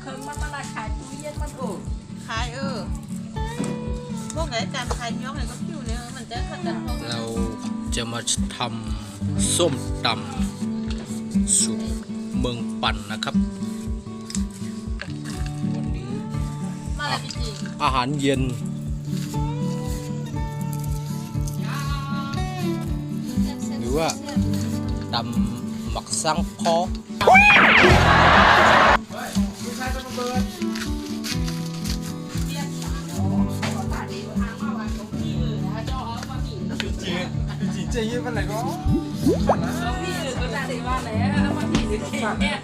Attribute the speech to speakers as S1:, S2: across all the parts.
S1: คืนมันมาขายตู้เย็นมัน
S2: ขายพวกไหนการขายย้อมไหนก็คิวเนี่ยมันจะขัดกันพวก
S3: เราจะมาทำส้มตำสูตรเมืองปั่นนะครับวันนี้
S2: มาแล้วพี่จี
S3: อาหารเย็นหรือว่าตำหมักซังพอ
S4: จะยืมอะไรก็
S1: พี่ก็ได้ได้ว่าแล้วมาพี่สิเนี่ย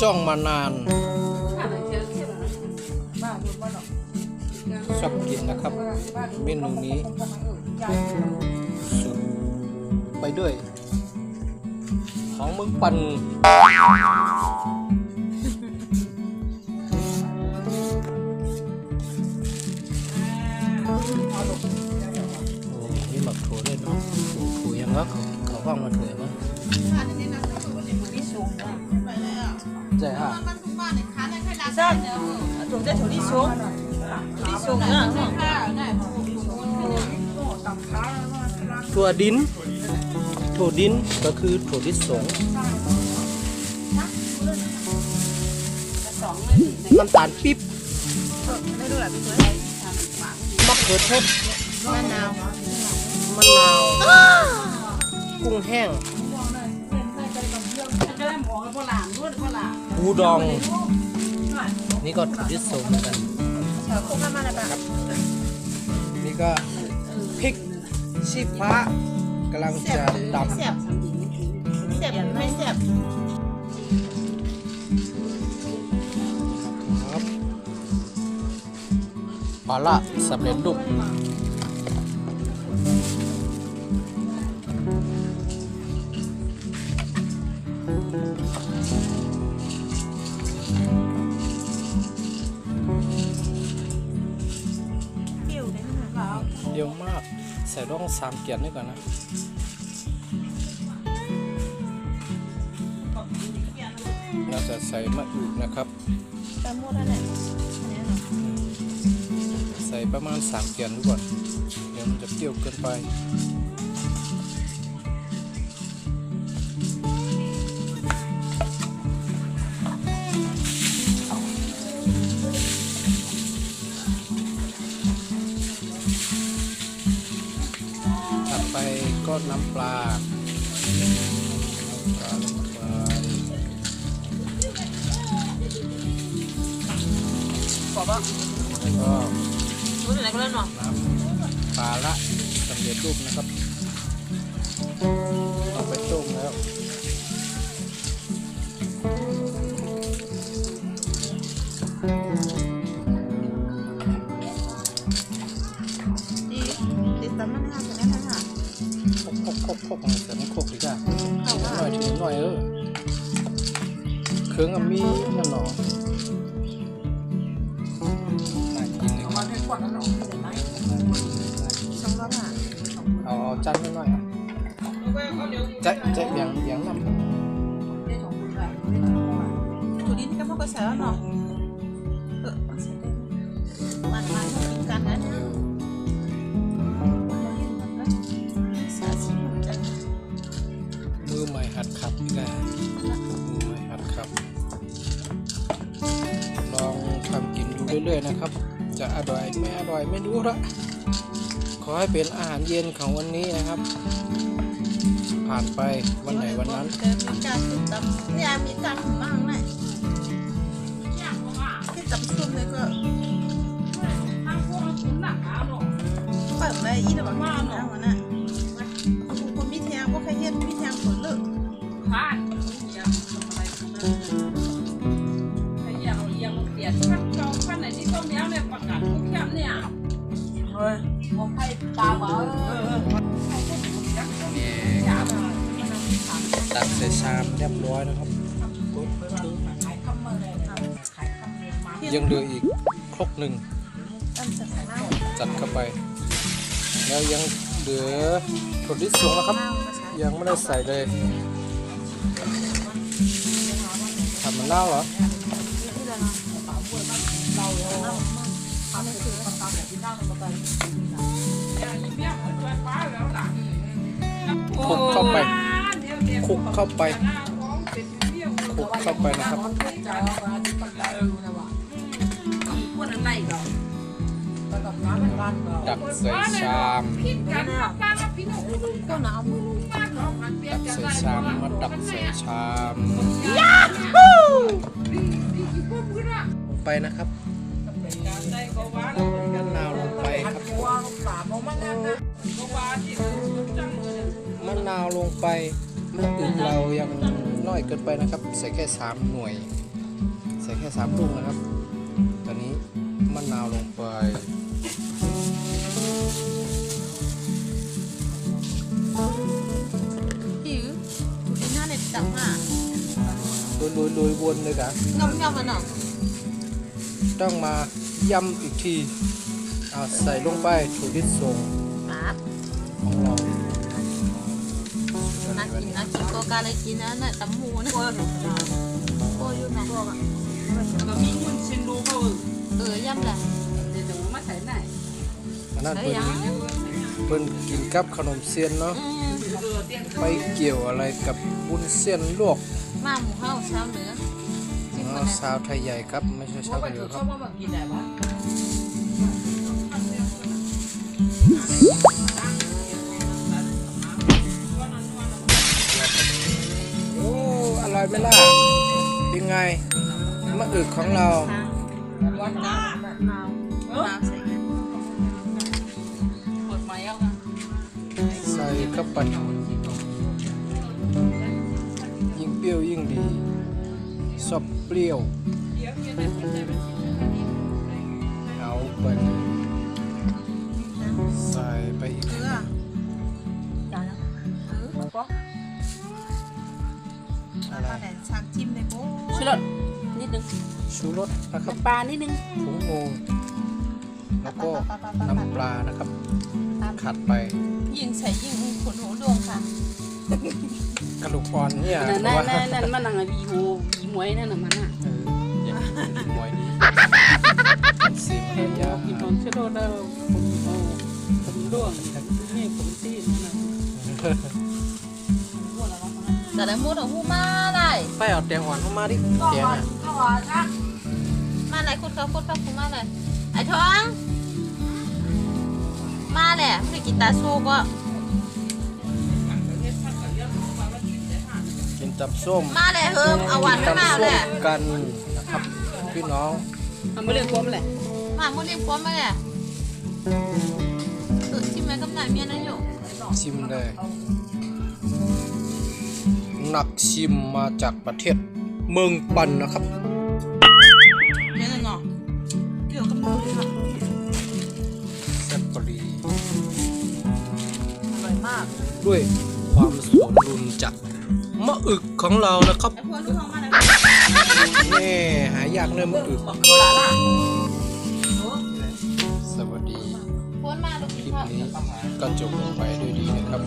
S3: จ้องมานานชอบกินนะครับเมนูนี้สุดไปด้วยของเมืองปั่นนี่หมักถั่วด้วยเนาะถั่วยังรักเขาฟังมาถั่วมั้งใช่ฮะ
S2: 总在土地熊，土地熊啊，
S3: ถั่วดินก็คือถั่วลิสงน้ำตาลปิ๊บ
S2: ไม่รู้หรอพี่ตัว
S3: มะเขือเทศ
S2: มะนาว
S3: กุ้งแห้ง
S1: ก็ได้หมอกับพ่อหลานด้วยพ่อหลาน
S3: ปูดองนี่ก็ถั่วลิสงเหมือนกัน
S2: คงมาแล้วป่ะ
S3: นี่ก็พริกชี้ฟ้ากำลังจะดำ
S2: แซ่บไม่แซ่บ
S3: ครับปลาละสำเร็จรูปเดียวมากใส่ร่อง3เกียรนี่ก่อนนะเราจะใส่มะอึนะครับ
S2: ตามหมดแล้วเนี่ย
S3: ใส่ประมาณ3เกียรดูก่อนเดี๋ยวมันจะเปรี้ยวเกินไปถัดไปก็น้ำปลา
S2: บอกว่า
S3: ก็
S2: รู้อะไรก็เล่นหรอ
S3: น้ำปลาละสำเร็จรูปนะครับเอาไปต้มแล้ว
S2: ดีตามมันห้าแต่ไม่ห้า
S3: คกใส่น้ำคกดีกว่าถึงหน่อยเครื่องมีนั่นหรอน่ากินเลย
S1: มาให้ขวดนั่นหรอเห็นไหม
S2: สองรอบอ่ะ
S3: เอาจานหน่อยจะอย่างน้ำ
S2: 土地นี่ก็พวกก็ใส่แล้วเนาะใส่ได้มันกินกันนะเนี่ย
S3: มือใหม่หัดขับอีกแล้วมือใหม่หัดขับลองทำกินดูเรื่อยๆนะครับจะอร่อยไม่อร่อยไม่รู้ละขอให้เป็นอาหารเย็นของวันนี้นะครับผ่านไปวันไหนวันนั้น
S2: มีการซุ่มตำเนี่ยมีการบ้างเลยที่ตำซุ่มเลยก็
S1: นั่งพวกเราคุ้นหนักหาหรอก
S2: เปิดมาอีแต่แบบว่าเนาะนะคนมีแทงก็ใครเห็นมีแทงผลเลิก
S1: ผ่านอยากทำอะไรกันนะถ้าอยากเลี้ยงเปลี่ยนขั้นเก่าขั้นไหนที่ต้องเลี้ยงเนี่ยประกาศทุกแคมป์เนี่ยเฮ้ยมองให้ตาบ่
S3: ตักใส่ชามเรียบร้อยนะครับยังเหลืออีกครกหนึ่งจัดเข้าไปแล้วยังเหลือถั่วลิสงนะครับยังไม่ได้ใส่เลย นาวเหรอ
S2: นี่เลยนะเอาไม่คือ
S3: คลุกเข้าไปคลุกเข้าไปคลุกเข้าไปนะครับ ดักใส่ชาม
S2: ก็หนาวมือ
S3: ดักใส่ชามมาดักใส่ชามลงไปนะครับมะนาวลงไปครับมะนาวลงไปมะอึกเรายังน้อยเกินไปนะครับ ใส่แค่3หน่วย ใส่แค่3ลูกนะครับ ตอนนี้มะนาวลงไป
S2: หิวถูกหน้าในตังอ่ะ
S3: โรยวนเลยกะ
S2: งำมันเนาะ
S3: ต้องมาย่ำอีกทีเอาใส่ลงไปถั่วลิสง
S2: ครับ
S3: ของเรา
S2: น่ากินก็การเลยกินนะน่ะตำหมูนะโอ้ยอยู่เนาะย่ำแหละ
S3: อันนั้นเพิ่นกินกับขนมเส้นเนาะไปเกี่ยวอะไรกับวุ้นเส้นลวก
S2: มาหมูข้าวเช้าเนื้อ
S3: ชาวไทยใหญ่ครับไม่ใช่ชาวเหนือครับโอ้อร่อยไหมล่ะยังไงมะอึกของเรา ใส่เข้าไปยิ่งเปรี้ยวยิ่งดีชอบเปรี้ยวเอาไปใส่ไปอีก
S2: เกลือ
S3: อะไร
S2: แต่ชางจิ้มเลยโบ้
S1: ชิลดนิดนึง
S3: ชูรสนะครับ
S1: ปลานิดนึง
S3: ผงงูแล้วก็น้ำปลานะครับขัดไป
S2: ยิงใส่ยิงขนหูดวงค่ะ
S3: กระดูกอ่อนเนี่ย
S1: นั่น
S3: เพราะว่า
S1: นั่นมันนั่งวีโฮวีมวยนั่นน่ะมันอ่ะ
S3: หมวยสีมารยา
S1: กินของชิลดแล้วผมร่วงนี่ผมซีดนะ
S2: แต่ละมูดของหูมาอะไร
S3: ไปเอาแตงอ่อนเข้ามาดิแตงอ่ะ
S2: มาอะไรคุณเขาคุณมาอะไรไอ้ท้องมาแหละไม่กินตาโซก็
S3: กินตับส้ม
S2: มาแหละเฮิมเอาหวาน
S3: ตับ
S2: มา
S3: ส้
S2: แห
S3: ม
S2: ละ
S3: กันนะครับพี่น้อง
S1: ทำไม่เรื่องความแหละ
S2: มามูรีบก้มมาแหละชิมไหมกำนันเมียนั่นอยู่
S3: ชิมเลยนักชิมมาจากประเทศเมืองปันนะครับ
S2: เมียนั่นเนาะเกี่ยวกับมือค่ะ
S3: แซ่บปรี
S2: อร่อยมาก
S3: ด้วยความสมดุลจากมะอึกของเรานะครับ
S2: ไอ้พวกลูกของมาอะไร
S3: นี่หายากเลยมะอึกสวัสดี
S2: พวกมาลูก
S3: ค
S2: กิ
S3: ลิ
S2: น
S3: ป
S2: ข้าว
S3: นี้ก็จบลงไปด้วยดีนะครับ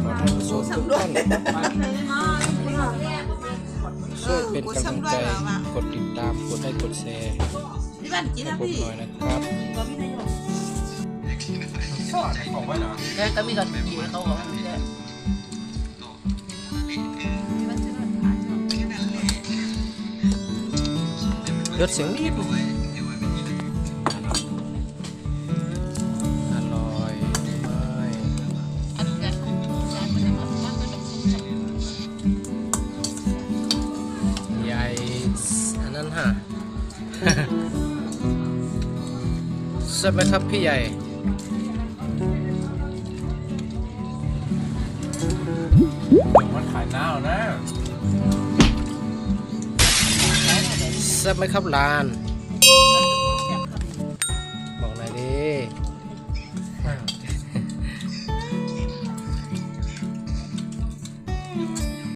S3: ขอท่านผู้ชมทุกท่านช่วยเป็นกำลังใจกดติดตามกดไลค์กดแชร์
S2: ที่บ้านกิน
S3: ให้
S2: นะ
S3: ผม
S2: พี่
S3: หน่อยนะครับ
S1: แกก็มีกับผีเขาบอกแก
S3: เลือดเสียงนิดอร่อยไม่
S2: อันนี้ก็ใช้มันจะมามันก็จะชุ่มฉ่ำ
S3: ใหญ่อันนั้นฮะ ใช่ไหมครับพี่ใหญ่มันขายหน้านะใช่ไหมครับลาน
S2: เ